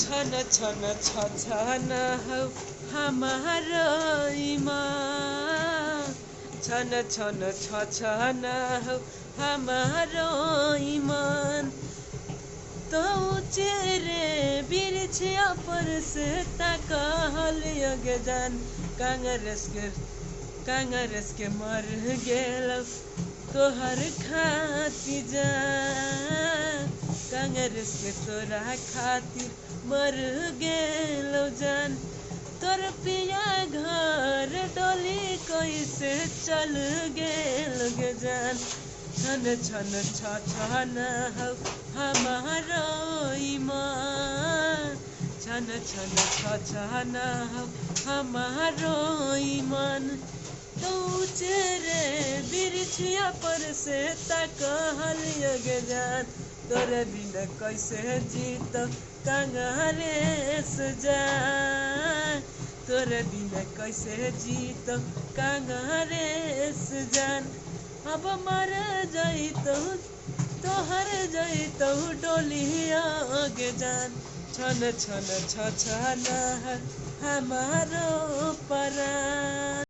छन छन छन हौ हमारो ईमान छन छन छन हौ हमारो ईमान तो चेरे बिरछिया पर से तकहल यगदान कांग्रेस के मर गेल तोहर खाती जान कांग्रेस के तोरा खातिर मर गेल जान तोर पिया घर डोली कैसे चल गेल गे जान छन छन छन हौ हमारो ईमान छन छन छन हौ हमारो ईमान तो चेरे बिरछिया पर से तकहल गे जान तोरे बिना कैसे जीत कांग्रेस जान तोरे बिना कैसे जीत कांग्रेस जान अब मर जइतौ तोहर जइतौ डोलिया गे जान छन छन छन हमारो परान।